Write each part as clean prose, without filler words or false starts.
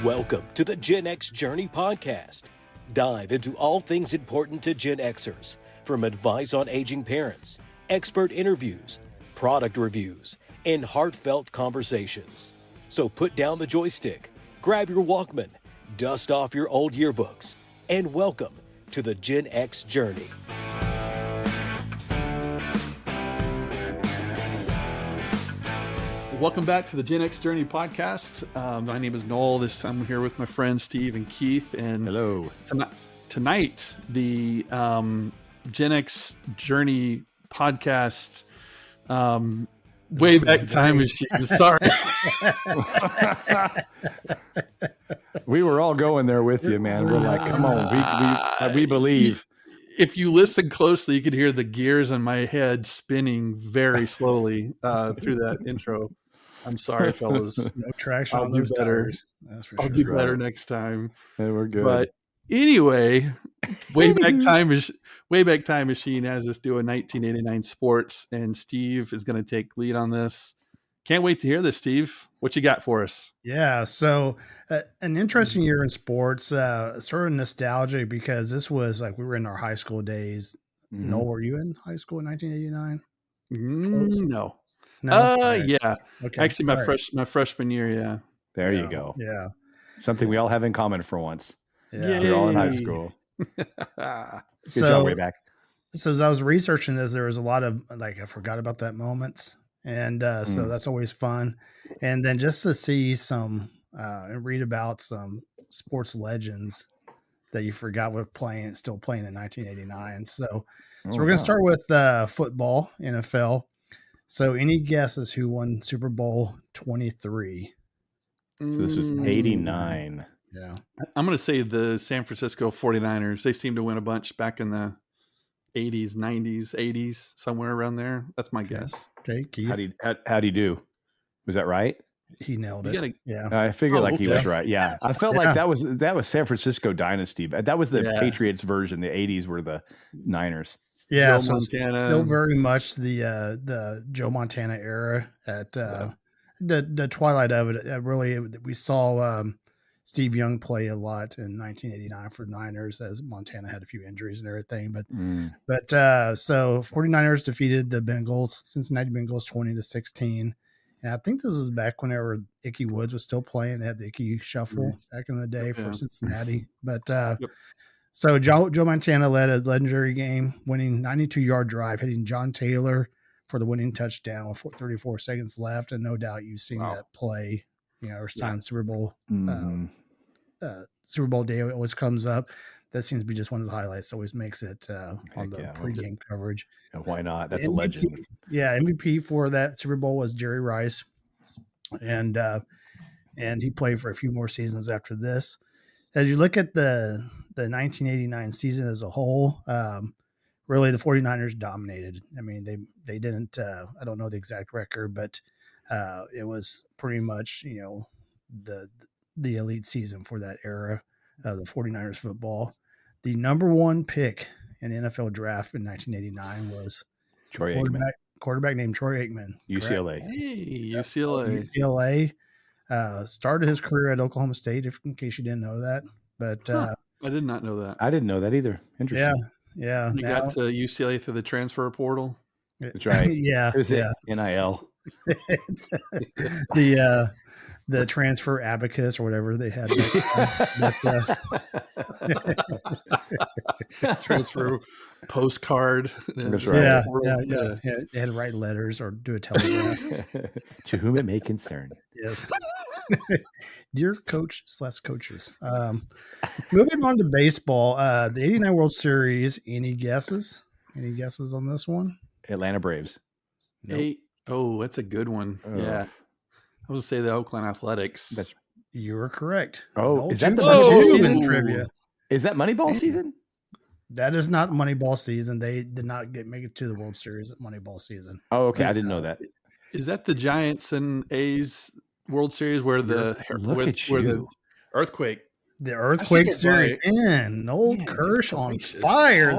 Welcome to the Gen X Journey podcast. Dive into all things important to Gen Xers, from advice on aging parents, expert interviews, product reviews, and heartfelt conversations. So put down the joystick, grab your Walkman, dust off your old yearbooks, and welcome to the Gen X Journey. Welcome back to the Gen X Journey podcast. My name is Noel. I'm here with my friends Steve and Keith. And hello. Tonight, the Gen X Journey podcast, Wayback Time Machine. Sorry. We were all going there with you, man. We're like, come on, we believe. If you listen closely, you could hear the gears in my head spinning very slowly through that intro. I'm sorry, fellas. No traction on do those better. tires. That's for I'll sure. do better next time. Yeah, we're good. But anyway, Wayback Time Machine has us doing 1989 sports, and Steve is going to take lead on this. Can't wait to hear this, Steve. What you got for us? Yeah, so an interesting year in sports, sort of nostalgia, because this was like we were in our high school days. Mm-hmm. Noel, were you in high school in 1989? No. No. Yeah. Okay. Actually, my freshman year. Yeah. There you go. Yeah. Something we all have in common for once. Yeah. We're all in high school. Good job, Wayback. So as I was researching this, there was a lot of I forgot about that moments. And so that's always fun. And then just to see some and read about some sports legends that you forgot were still playing in 1989. So we're going to start with football, NFL. So any guesses who won Super Bowl 23? So this was 89. Yeah. I'm going to say the San Francisco 49ers. They seem to win a bunch back in the 80s, 90s, 80s, somewhere around there. That's my guess. Okay, Keith. How do you do? Was that right? He nailed it. Yeah. I figured he was right. Yeah. I felt like that was San Francisco dynasty. That was the Patriots version. The 80s were the Niners. Yeah, so still very much the Joe Montana era at the twilight of it. Really, we saw Steve Young play a lot in 1989 for the Niners, as Montana had a few injuries and everything. But so 49ers defeated the Cincinnati Bengals 20-16. And I think this was back whenever Ickey Woods was still playing. They had the Ickey Shuffle back in the day for Cincinnati. But so Joe Montana led a legendary game, winning 92-yard drive, hitting John Taylor for the winning touchdown with 34 seconds left. And no doubt you've seen that play. Every time Super Bowl day always comes up. That seems to be just one of the highlights. Always makes it on the pregame coverage. And why not? That's a legend. Yeah, MVP for that Super Bowl was Jerry Rice, and he played for a few more seasons after this. As you look at the 1989 season as a whole, really the 49ers dominated. I mean, they didn't. I don't know the exact record, but it was pretty much the elite season for that era of the 49ers football. The number one pick in the NFL draft in 1989 was quarterback named Troy Aikman. UCLA. Hey, UCLA. UCLA started his career at Oklahoma State, in case you didn't know that. But I did not know that. I didn't know that either. Interesting. Yeah. You got to UCLA through the transfer portal. That's right. Yeah. It was NIL. The transfer abacus or whatever they had. Transfer postcard. That's right. Yeah. They had to write letters or do a telegraph. To whom it may concern. Yes. Dear coach / coaches. Moving on to baseball, the 89 World Series. Any guesses? Any guesses on this one? Atlanta Braves. Nope. That's a good one. Yeah. I was going to say the Oakland Athletics. You were correct. Oh, is that the Moneyball season trivia? Is that Moneyball season? That is not Moneyball season. They did not make it to the World Series at Moneyball season. Oh, okay. I didn't know that. Is that the Giants and A's World Series where the Look at where you. the earthquake The Earthquake series in old Kirsch on fire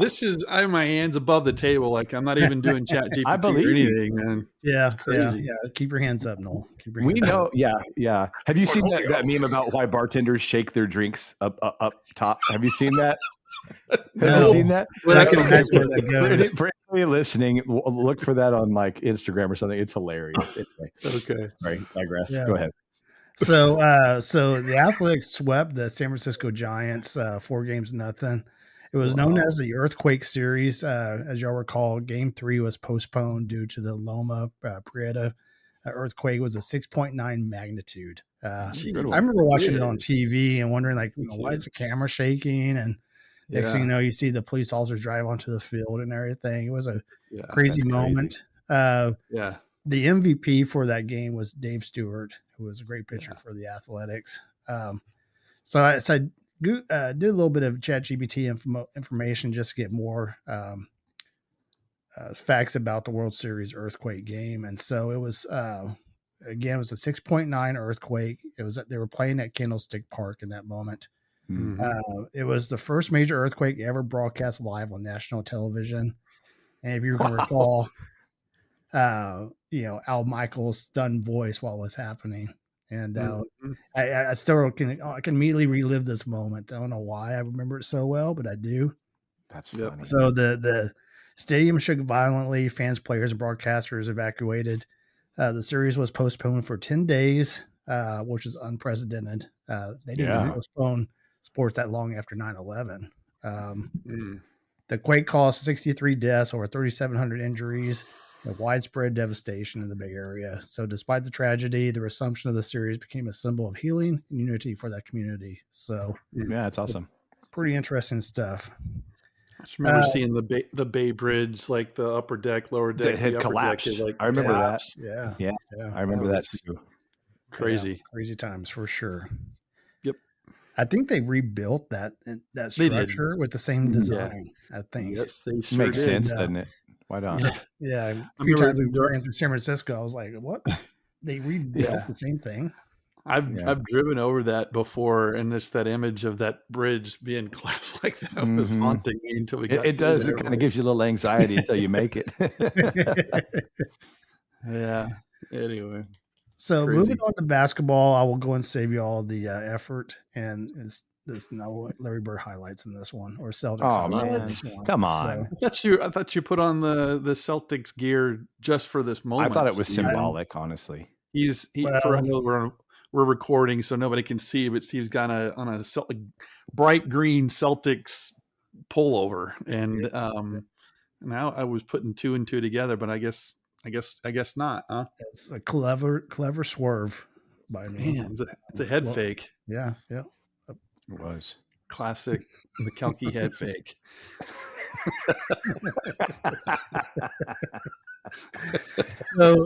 this evening. My hands above the table, like I'm not even doing chat GPT or anything, man. Yeah, it's crazy. Yeah. Keep your hands up, Noel. We know, yeah. Have you seen that meme about why bartenders shake their drinks up top? Have you seen that? Have you seen that? Well, I can imagine where that goes. For anybody listening, look for that on like Instagram or something. It's hilarious. Anyway, okay. Sorry, digress. Yeah. Go ahead. So the Athletics swept the San Francisco Giants 4-0. It was known as the Earthquake Series. As y'all recall, Game 3 was postponed due to the Loma Prieta earthquake. Was a 6.9 magnitude. I remember watching it on TV and wondering, like, why is the camera shaking? And next thing you know, you see the police officers drive onto the field and everything. It was a crazy moment. The MVP for that game was Dave Stewart, who was a great pitcher for the Athletics. So I did a little bit of ChatGPT information just to get more facts about the World Series earthquake game. And so it was, again, it was a 6.9 earthquake. They were playing at Candlestick Park in that moment. Mm-hmm. It was the first major earthquake ever broadcast live on national television. And if you can recall, Al Michaels' stunned voice while it was happening. And I still can immediately relive this moment. I don't know why I remember it so well, but I do. That's funny. So the stadium shook violently. Fans, players, and broadcasters evacuated. The series was postponed for 10 days, which is unprecedented. They didn't postpone sports that long after 9/11. The quake caused 63 deaths, over 3,700 injuries, and widespread devastation in the Bay Area. So despite the tragedy, the resumption of the series became a symbol of healing and unity for that community. So yeah, it's awesome. Pretty interesting stuff. I just remember seeing the Bay Bridge, like the upper deck, lower deck, had collapsed. I remember that. Yeah. I remember that too. Crazy, crazy times for sure. Yep. I think they rebuilt that structure with the same design. I think. Yes, they sure makes sense, doesn't it? Why not? Yeah. A few times we ran through San Francisco, I was like, "What? They rebuilt the same thing?" I've driven over that before, and just that image of that bridge being collapsed like that was haunting me until we got. It does. It kind of gives you a little anxiety until you make it. Yeah. Anyway. So moving on to basketball, I will go and save you all the effort, and there's no Larry Bird highlights in this one or Celtics. Oh man, come on! So, I thought you put on the Celtics gear just for this moment. I thought it was symbolic, honestly. I know we're recording, so nobody can see, but Steve's got on a bright green Celtics pullover, and now I was putting 2 and 2 together, but I guess not, huh? It's a clever swerve by me. Man, it's a head fake. Yeah. It was classic McKelkey head fake. So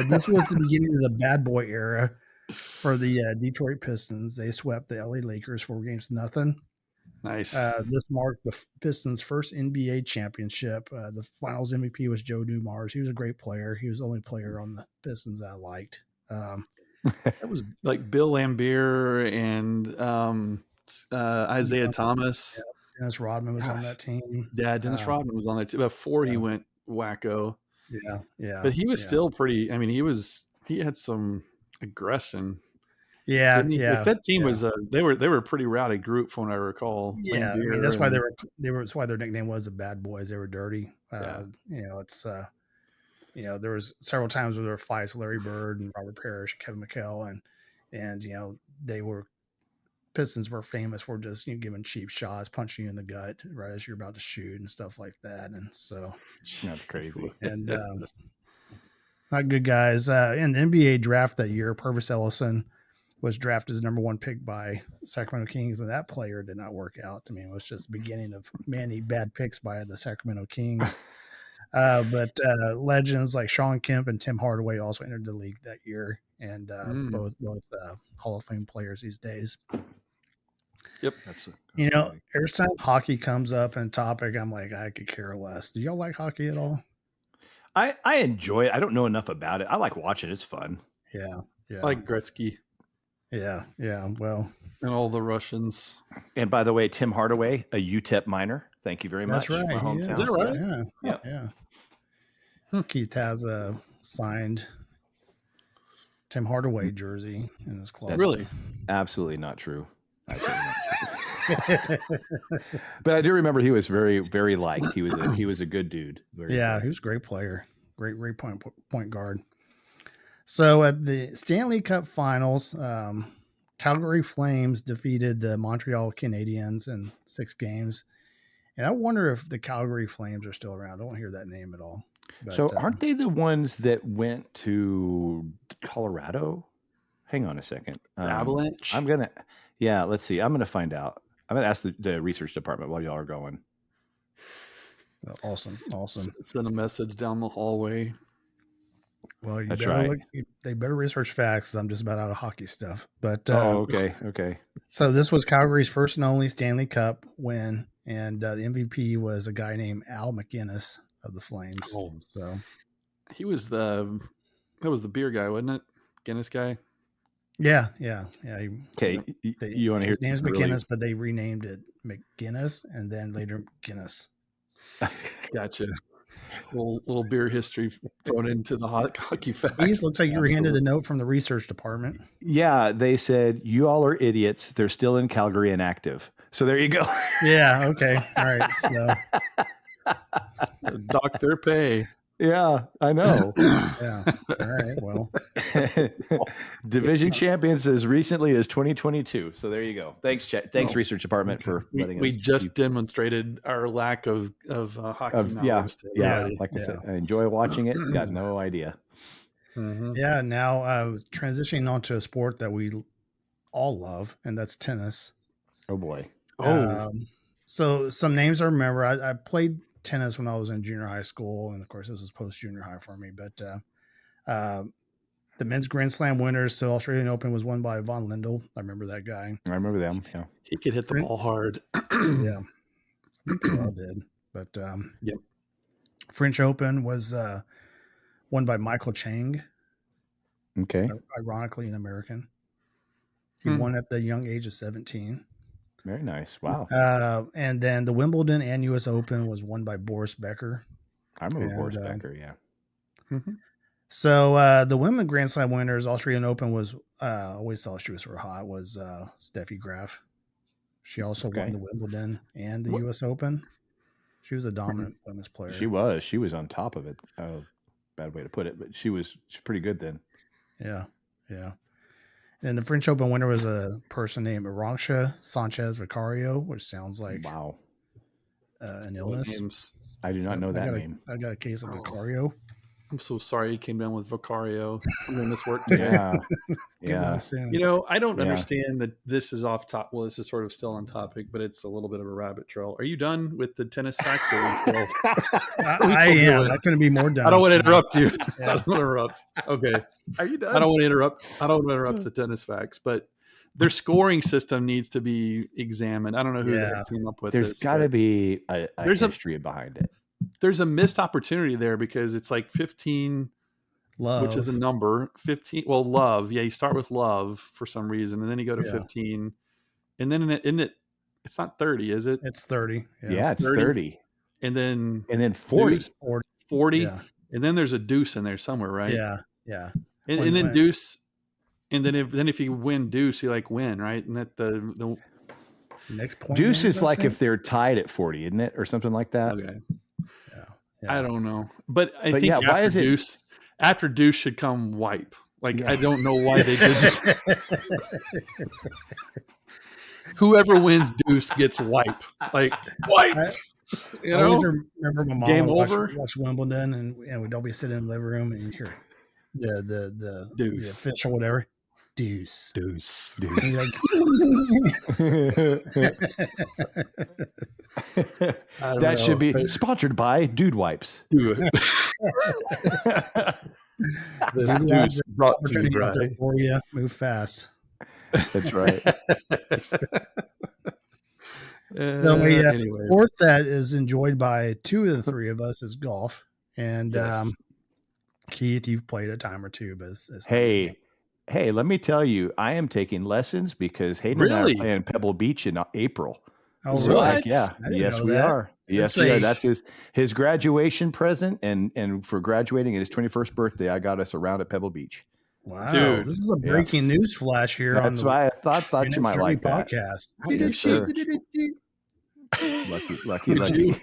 this was the beginning of the bad boy era for the Detroit Pistons. They swept the LA Lakers 4-0. Nice. This marked the Pistons' first NBA championship. The Finals MVP was Joe Dumars. He was a great player. He was the only player on the Pistons I liked. That was like Bill Laimbeer and Isaiah Thomas. Yeah, Dennis Rodman was on that team. Yeah, Dennis Rodman was on there too. Before he went wacko. Yeah. But he was still pretty. I mean, he had some aggression. Yeah. That team was they were a pretty rowdy group from what I recall. Yeah, I mean, that's why that's why their nickname was the Bad Boys. They were dirty. It's there was several times where there were fights with Larry Bird and Robert Parrish, Kevin McHale, and Pistons were famous for just giving cheap shots, punching you in the gut right as you're about to shoot and stuff like that. And so that's crazy. And not good guys. In the NBA draft that year, Purvis Ellison was drafted as number 1 pick by Sacramento Kings, and that player did not work out. I mean, it was just the beginning of many bad picks by the Sacramento Kings. But legends like Sean Kemp and Tim Hardaway also entered the league that year, and both Hall of Fame players these days. Yep. Every time hockey comes up in topic, I'm like, I could care less. Do y'all like hockey at all? I enjoy it. I don't know enough about it. I like watching it. It's fun. Yeah. I like Gretzky. Yeah. Well, And all the Russians. And by the way, Tim Hardaway, a UTEP minor. Thank you very much. that's right. My He hometown. Is that right? Yeah. Yeah. Yeah. Keith has a signed Tim Hardaway jersey in his closet. Really? Absolutely not true. But I do remember he was very, very liked. He was a good dude. He was a great player. Great point guard. So at the Stanley Cup Finals, Calgary Flames defeated the Montreal Canadiens in 6 games. And I wonder if the Calgary Flames are still around. I don't hear that name at all. But, so aren't they the ones that went to Colorado? Hang on a second. Avalanche? Let's see. I'm going to find out. I'm going to ask the research department while y'all are going. Awesome. Send a message down the hallway. Well, That's right. They better research facts. I'm just about out of hockey stuff. But okay. So this was Calgary's first and only Stanley Cup win, and the MVP was a guy named Al McInnes of the Flames. Oh. So He was that was the beer guy, wasn't it? Guinness guy. Yeah. Okay, you want to hear? His name's McInnes, but they renamed it McGuinness, and then later Guinness. Gotcha. Little beer history thrown into the hockey facts. These looks like you were handed a note from the research department. Yeah, they said you all are idiots. They're still in Calgary and active. So there you go. Yeah. Okay. All right. So dock their pay. Yeah, I know. Yeah. All right. Well, division champions as recently as 2022. So there you go. Thanks, research department for letting us. We just demonstrated our lack of hockey knowledge. Like I said, I enjoy watching it. Got no idea. Mm-hmm. Yeah. Now transitioning on to a sport that we all love, and that's tennis. Oh boy. So some names I remember. I played tennis when I was in junior high school, and of course this was post junior high for me. But the men's Grand Slam winners, so Australian Open was won by Von Lindell. I remember that guy. I remember them. Yeah, he could hit the ball hard. Yeah, they all did. But yep. French Open was won by Michael Chang. Okay, ironically an American. He won at the young age of 17. Very nice. Wow. And then the Wimbledon and U.S. Open was won by Boris Becker. I remember Boris Becker, yeah. Mm-hmm. So the women Grand Slam winners, Australian Open was, always thought she was hot, was Steffi Graf. She also won the Wimbledon and the U.S. Open. She was a dominant women's player. She was on top of it. Bad way to put it, but she's pretty good then. Yeah. And the French Open winner was a person named Arantxa Sanchez Vicario, which sounds like an illness. I do not know that name. I got a case of Vicario. I'm so sorry he came down with Vicario. I'm doing this work today. Yeah. I don't understand that this is off top. Well, this is sort of still on topic, but it's a little bit of a rabbit trail. Are you done with the tennis facts? I am. I couldn't be more done. I don't want to interrupt you. I don't want to interrupt. Okay. Are you done? I don't want to interrupt the tennis facts, but their scoring system needs to be examined. I don't know who came up with this. There's got to be a history behind it. There's a missed opportunity there because it's like 15, love, which is a number 15. Well, love. Yeah. You start with love for some reason, and then you go to 15, and then it's not 30, is it? It's 30. Yeah, it's 30. And then 40. Deuce, 40. Yeah. And then there's a deuce in there somewhere, right? Yeah. And then deuce. And then if you win deuce, you win, right? And that the next point. Deuce is like if they're tied at 40, isn't it? Or something like that. Okay. I don't know, but I think why is deuce, after deuce should come wipe. I don't know why they did this. Whoever wins deuce gets wipe. Wipe. I remember my mom game would over. Watch Wimbledon, and we'd all be sitting in the living room, and you hear the official whatever. Deuce. That should be sponsored by Dude Wipes. This deuce brought to you, brother. For you, move fast. That's right. Anyway. Sport that is enjoyed by 2 of the 3 of us is golf, and Keith, you've played a time or two, but hey. Hey, let me tell you, I am taking lessons because Hayden and I are Really? playing Pebble Beach in April. Oh, So, really? heck yeah. I didn't Yes, know we that. are. Yes, we are. That's his graduation present. And for graduating at his 21st birthday, I got us around at Pebble Beach. Wow. Dude. This is a breaking news flash here on That's the why I thought you might like that. podcast. Yes, sir. Lucky.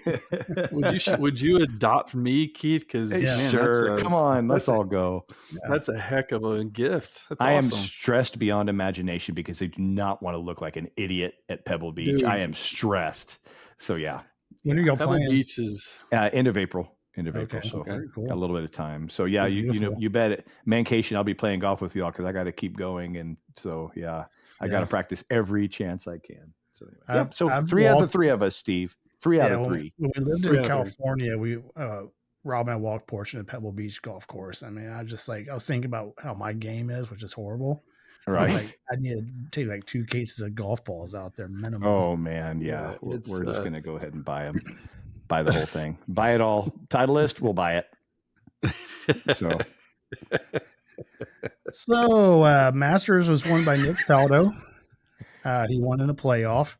Would you adopt me, Keith? Because Hey, sure. Come on, let's all go. That's a heck of a gift. That's I awesome. am stressed beyond imagination because I do not want to look like an idiot at Pebble Beach. Dude. I am stressed. So yeah. When are y'all Pebble playing? Beach is End of April. Okay. So Very cool. got a little bit of time. So yeah, Beautiful. you bet it. Mancation, I'll be playing golf with y'all because I got to keep going, and so yeah, I got to practice every chance I can. So anyway, so I've 3 out of the 3 of us, Steve. 3 out of 3. When we lived in California, we Rob and I walked portion of Pebble Beach golf course. I mean, I was thinking about how my game is, which is horrible. Right. I need to take like 2 cases of golf balls out there minimum. Oh man, yeah. We're just gonna go ahead and buy them. Buy the whole thing. Buy it all. Titleist, we'll buy it. So Masters was won by Nick Faldo. He won in a playoff.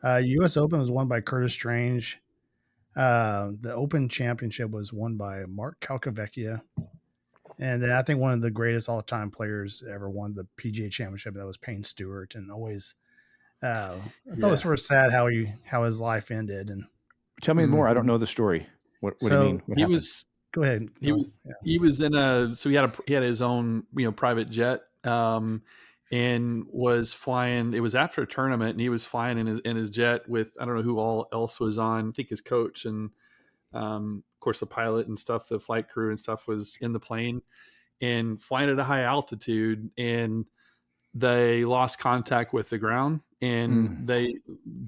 U.S. Open was won by Curtis Strange. The Open Championship was won by Mark Calcavecchia. And then I think one of the greatest all-time players ever won the PGA Championship, that was Payne Stewart. And always, I thought it was sort of sad how his life ended. And tell me more. I don't know the story. What do you mean? What happened? Go ahead. He was in he had his own private jet. And was flying. It was after a tournament, and he was flying in his jet with, I don't know who all else was on. I think his coach and of course the pilot and stuff, the flight crew and stuff was in the plane and flying at a high altitude, and they lost contact with the ground, and they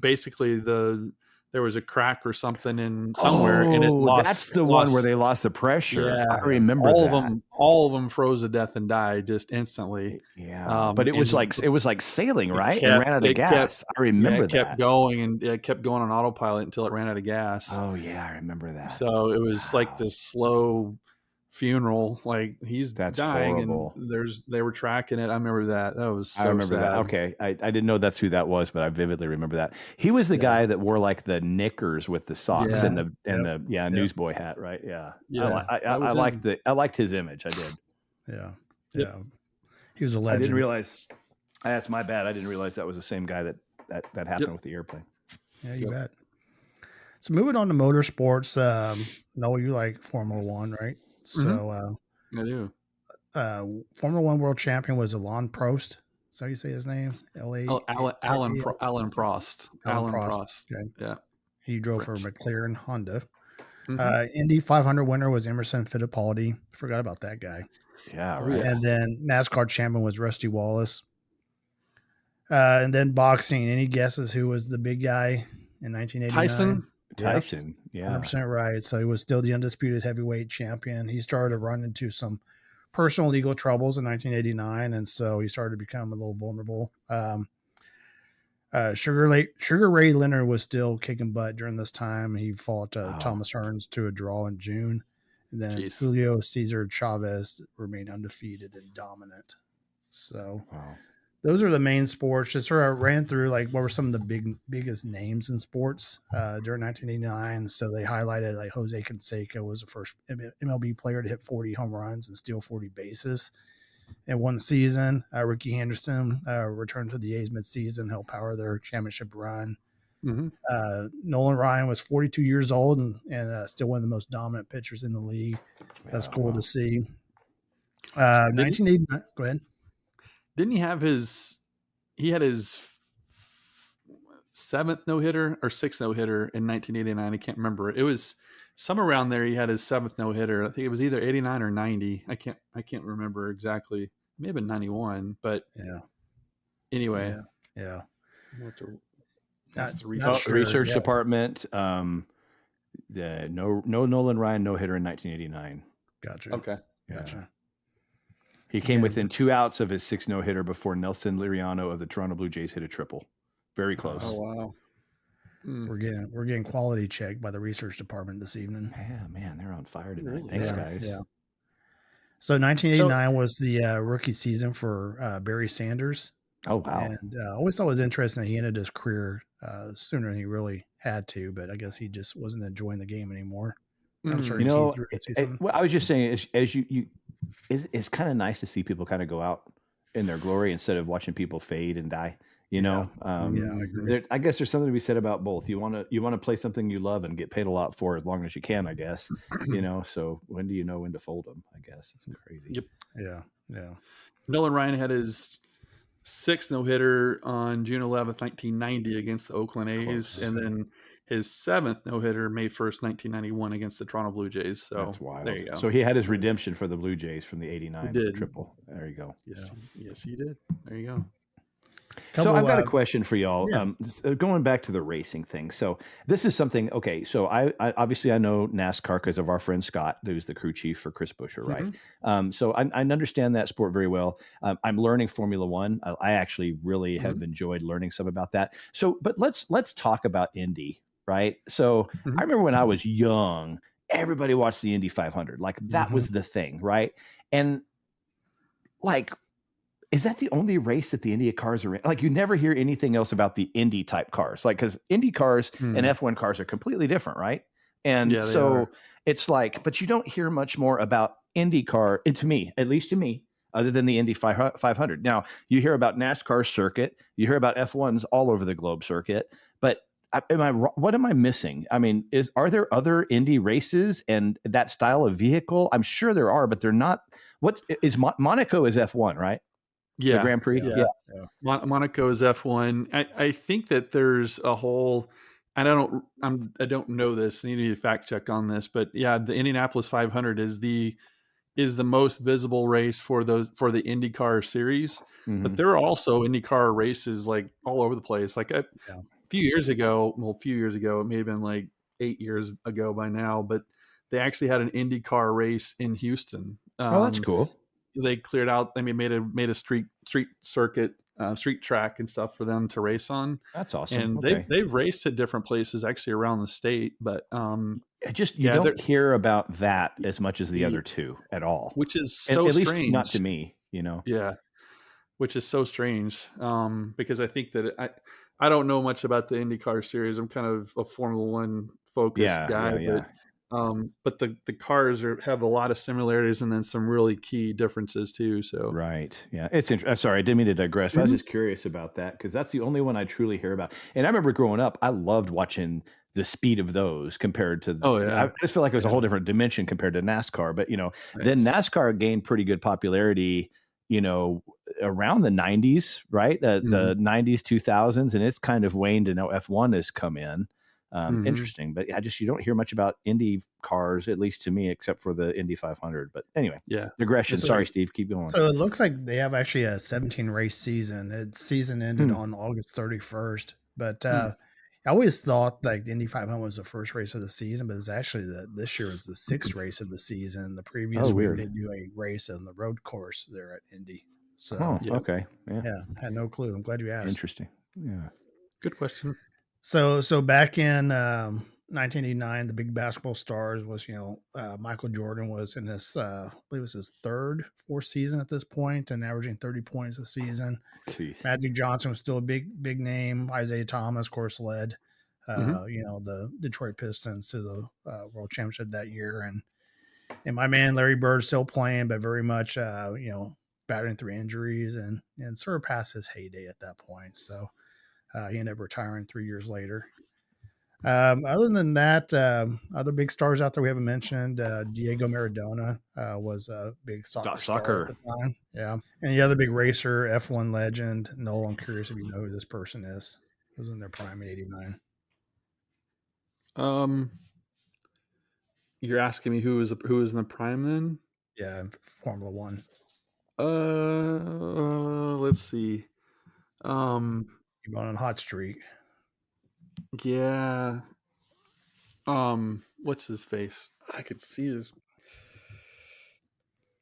basically there was a crack or something in somewhere, and it lost. That's the one where they lost the pressure. Yeah, I remember all of them froze to death and died just instantly. Yeah, but it was like sailing, right? And ran out of gas. I remember that. It kept going, and it kept going on autopilot until it ran out of gas. Oh yeah, I remember that. So it was like this slow funeral, like he's dying, horrible. And they were tracking it. I remember that. That was so I remember sad. that. Okay, I didn't know that's who that was, but I vividly remember that. He was the guy that wore like the knickers with the socks and the newsboy hat, right? Yeah. I liked his image. I did. Yeah. He was a legend. I didn't realize. That's my bad. I didn't realize that was the same guy that happened with the airplane. Yeah, you bet. So moving on to motorsports. No, you like Formula One, right? So I do. Formula One world champion was Alain Prost. Is that how you say his name? Alan Prost. Alan Prost. Okay. Yeah. He drove for McLaren Honda. Indy 500 winner was Emerson Fittipaldi. Forgot about that guy. Yeah, right. And then NASCAR champion was Rusty Wallace. And then boxing. Any guesses who was the big guy in 1989? Tyson. Yeah. 100% right. So he was still the undisputed heavyweight champion. He started to run into some personal legal troubles in 1989, and so he started to become a little vulnerable. Sugar Ray Leonard was still kicking butt during this time. He fought Thomas Hearns to a draw in June, and then Julio Cesar Chavez remained undefeated and dominant. So those are the main sports. Just sort of ran through like what were some of the biggest names in sports during 1989. So they highlighted like Jose Canseco was the first MLB player to hit 40 home runs and steal 40 bases in one season. Ricky Henderson returned to the A's midseason, helped power their championship run. Nolan Ryan was 42 years old and still one of the most dominant pitchers in the league. That's cool to see. 1989. Go ahead. Didn't he have he had his 7th no-hitter or 6th no-hitter in 1989. I can't remember. It was somewhere around there. He had his 7th no-hitter. I think it was either 89 or 90. I can't remember exactly. It may have been 91, but anyway. Yeah. That's the research department. No Nolan Ryan no-hitter in 1989. Gotcha. Okay. Gotcha. He came within 2 outs of his 6th no-hitter before Nelson Liriano of the Toronto Blue Jays hit a triple. Very close. Oh, wow. We're getting quality checked by the research department this evening. Yeah, man, they're on fire tonight. Thanks, guys. So 1989 was the rookie season for Barry Sanders. Oh, wow. And I always thought it was interesting that he ended his career sooner than he really had to, but I guess he just wasn't enjoying the game anymore. I'm sorry, Keith, you were gonna say something? Well, I was just saying, as you it's kind of nice to see people kind of go out in their glory instead of watching people fade and die. You know, I agree. I guess there's something to be said about both. You want to play something you love and get paid a lot for as long as you can, I guess. You know, so when do you know when to fold them? I guess it's crazy. Yep. Yeah. Nolan Ryan had his 6th no-hitter on June 11th, 1990 against the Oakland A's. Close. And then his 7th no-hitter May 1st, 1991 against the Toronto Blue Jays. So that's wild. There you go. So he had his redemption for the Blue Jays from the 89 triple. There you go. Yes, he did. There you go. So I've got a question for y'all. Yeah. Going back to the racing thing. So this is something. Okay, so I obviously I know NASCAR because of our friend Scott, who's the crew chief for Chris Buescher, right? Mm-hmm. So I understand that sport very well. I'm learning Formula One. I actually really have enjoyed learning some about that. So, but let's talk about Indy, right? So I remember when I was young, everybody watched the Indy 500. Like that was the thing, right? And like. Is that the only race that the Indy cars are in? Like you never hear anything else about the Indy type cars, like because Indy cars and F1 cars are completely different, right? And so it's like, but you don't hear much more about IndyCar, and to me, at least to me, other than the Indy 500. Now you hear about NASCAR circuit, you hear about F1s all over the globe circuit, but what am I missing? I mean, are there other Indy races and that style of vehicle? I'm sure there are, but they're not. What is Monaco is F1, right? Yeah, the Grand Prix. Yeah. Monaco is F1. I think that there's a whole. I don't know this. I need to fact check on this, but yeah, the Indianapolis 500 is the most visible race for the IndyCar series. But there are also IndyCar races like all over the place. Like a few years ago, it may have been like 8 years ago by now, but they actually had an IndyCar race in Houston. Oh, that's cool. They cleared out. Made a street circuit, street track and stuff for them to race on. That's awesome. And they've raced at different places actually around the state, but you don't hear about that as much as the other two at all, which is so at strange. Least not to me, you know. Yeah, which is so strange because I think that I don't know much about the IndyCar series. I'm kind of a Formula One focused guy, but the cars have a lot of similarities and then some really key differences too. So right, yeah, it's interesting. Sorry, I didn't mean to digress. But I was just curious about that because that's the only one I truly hear about. And I remember growing up, I loved watching the speed of those compared to. I just feel like it was a whole different dimension compared to NASCAR. But then NASCAR gained pretty good popularity. Around the 90s, right? The 90s, 2000s, and it's kind of waned, and now F1 has come in. Interesting, but you don't hear much about Indy cars, at least to me, except for the Indy 500. But anyway, digression. Sorry, Steve, keep going. So it looks like they have actually a 17 race season. Its season ended on August 31st, but I always thought like the Indy 500 was the first race of the season, but it's actually this year is the 6th race of the season. The previous week they do a race on the road course there at Indy. So okay, I had no clue. I'm glad you asked. Interesting. Yeah, good question. So back in 1989, the big basketball stars was Michael Jordan was in his I believe it was his 4th season at this point and averaging 30 points a season. Jeez. Magic Johnson was still a big name. Isaiah Thomas, of course, led the Detroit Pistons to the World Championship that year, and my man Larry Bird still playing, but very much battling through injuries and sort of past his heyday at that point. So. He ended up retiring 3 years later. Other than that, other big stars out there we haven't mentioned. Diego Maradona was a big soccer star at the time. Yeah. And the other big racer, F1 legend, Noel. I'm curious if you know who this person is. He was in their prime in '89. You're asking me who is in the prime then? Yeah, Formula One. Let's see. You're on a hot streak. Yeah. What's his face? I could see his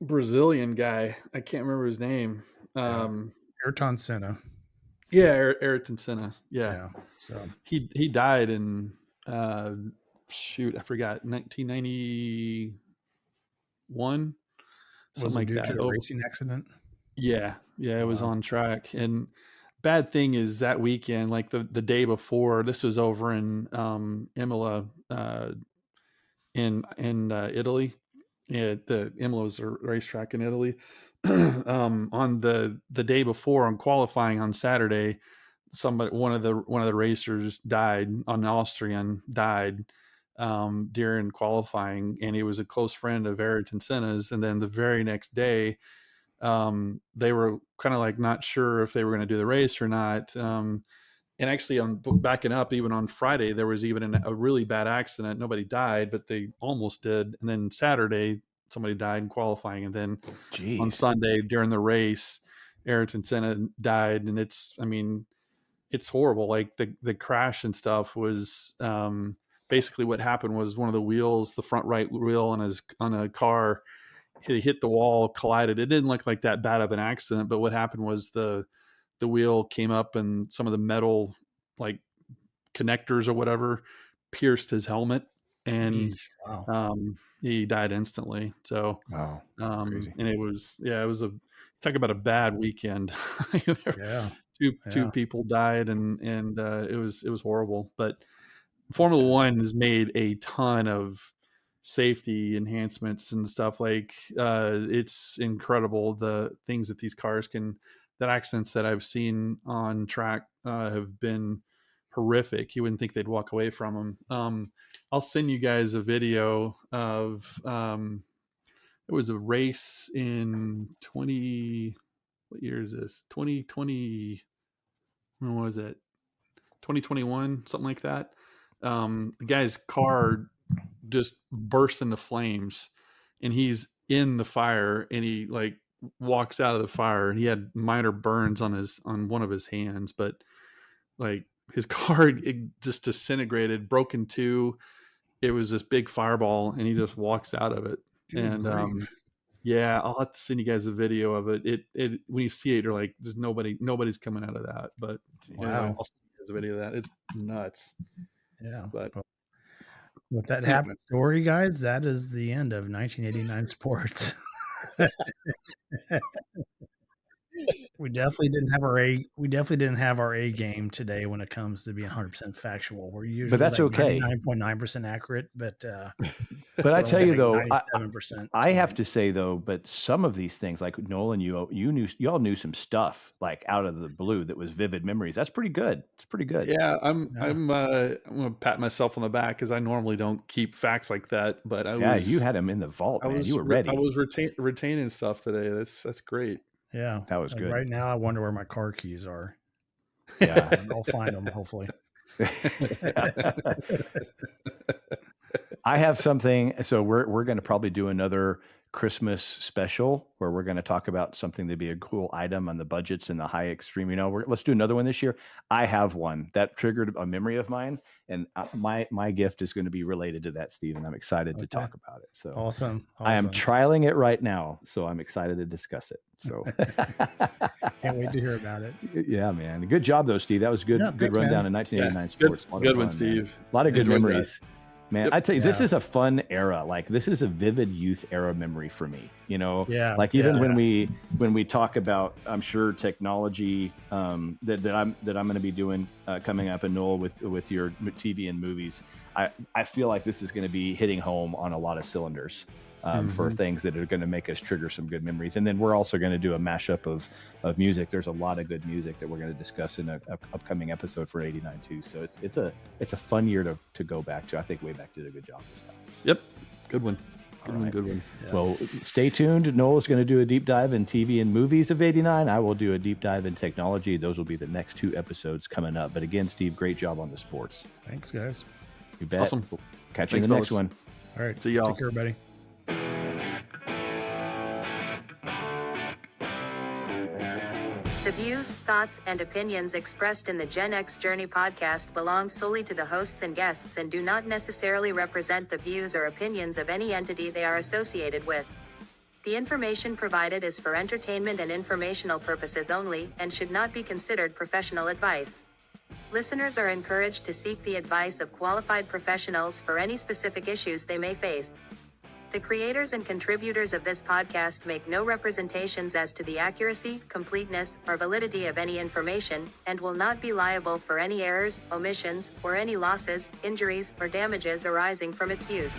Brazilian guy. I can't remember his name. Ayrton Senna. Yeah, Ayrton Senna. Yeah. So he died in I forgot, 1991. something like that. Due to a racing accident? Yeah, it was on track. And bad thing is that weekend, like the day before, this was over in Imola, in Italy. Yeah, the Imola was a racetrack in Italy. On the day before, on qualifying on Saturday, one of the racers died. An Austrian died during qualifying, and he was a close friend of Ayrton Senna's. And then the very next day, they were kind of like not sure if they were going to do the race or not. And actually, on backing up, even on Friday, there was even a really bad accident. Nobody died, but they almost did. And then Saturday, somebody died in qualifying. And then on Sunday during the race, Ayrton Senna died. And it's horrible. Like the crash and stuff was basically what happened was one of the wheels, the front right wheel on a car, he hit the wall, collided. It didn't look like that bad of an accident, but what happened was the wheel came up and some of the metal like connectors or whatever pierced his helmet, and he died instantly. So and it was talk about a bad weekend. Two people died, and it was horrible. But Formula One has made a ton of safety enhancements and stuff. Like it's incredible the things that these cars that accidents that I've seen on track have been horrific. You wouldn't think they'd walk away from them. I'll send you guys a video of it was a race in what year is this? 2020. When was it? 2021, something like that. The guy's car just burst into flames, and he's in the fire, and he like walks out of the fire, and he had minor burns on one of his hands, but like his car it just disintegrated, broke in two. It was this big fireball, and he just walks out of it. Good grief. I'll have to send you guys a video of it. It when you see it, you're like, there's nobody's coming out of that. But wow, I'll send you guys a video of that. It's nuts. Yeah, but with that happy story, guys, that is the end of 1989 sports. We definitely didn't have our A game today when it comes to being 100% factual. We're usually, but that's okay, 99.9% accurate. But I tell you though, 97%. I have to say though, but some of these things, like Nolan, you all knew some stuff like out of the blue that was vivid memories. That's pretty good. It's pretty good. Yeah, I'm gonna pat myself on the back because I normally don't keep facts like that. But you had them in the vault, man. You were ready. I was retaining stuff today. That's great. Yeah, that was good. Right now, I wonder where my car keys are. Yeah, I'll find them hopefully. I have something. So we're going to probably do another Christmas special where we're going to talk about something to be a cool item on the budgets and the high extreme. Let's do another one this year. I have one that triggered a memory of mine, and my gift is going to be related to that, Steve, and I'm excited to talk about it. So awesome. I am trialing it right now, so I'm excited to discuss it. So can't wait to hear about it. Yeah, man. Good job though, Steve. That was good. Yeah, good rundown in 1989 sports. Good one, Steve. Man. A lot of good memories. Man, Yep. I tell you, this is a fun era. Like this is a vivid youth era memory for me. Like even when we talk about, I'm sure technology that I'm going to be doing coming up, and Noel with your TV and movies. I feel like this is going to be hitting home on a lot of cylinders for things that are going to make us trigger some good memories. And then we're also going to do a mashup of music. There's a lot of good music that we're going to discuss in an upcoming episode for 89 too. So it's a fun year to go back to. I think Wayback did a good job this time. Yep. Good one. Good one. Yeah. Well, stay tuned. Noel is going to do a deep dive in TV and movies of 89. I will do a deep dive in technology. Those will be the next two episodes coming up. But again, Steve, great job on the sports. Thanks, guys. You bet. Awesome. We'll catch you in the next one. All right. See y'all. Take care, everybody. The views, thoughts, and opinions expressed in the Gen X Journey podcast belong solely to the hosts and guests and do not necessarily represent the views or opinions of any entity they are associated with. The information provided is for entertainment and informational purposes only and should not be considered professional advice. Listeners are encouraged to seek the advice of qualified professionals for any specific issues they may face. The creators and contributors of this podcast make no representations as to the accuracy, completeness, or validity of any information, and will not be liable for any errors, omissions, or any losses, injuries, or damages arising from its use.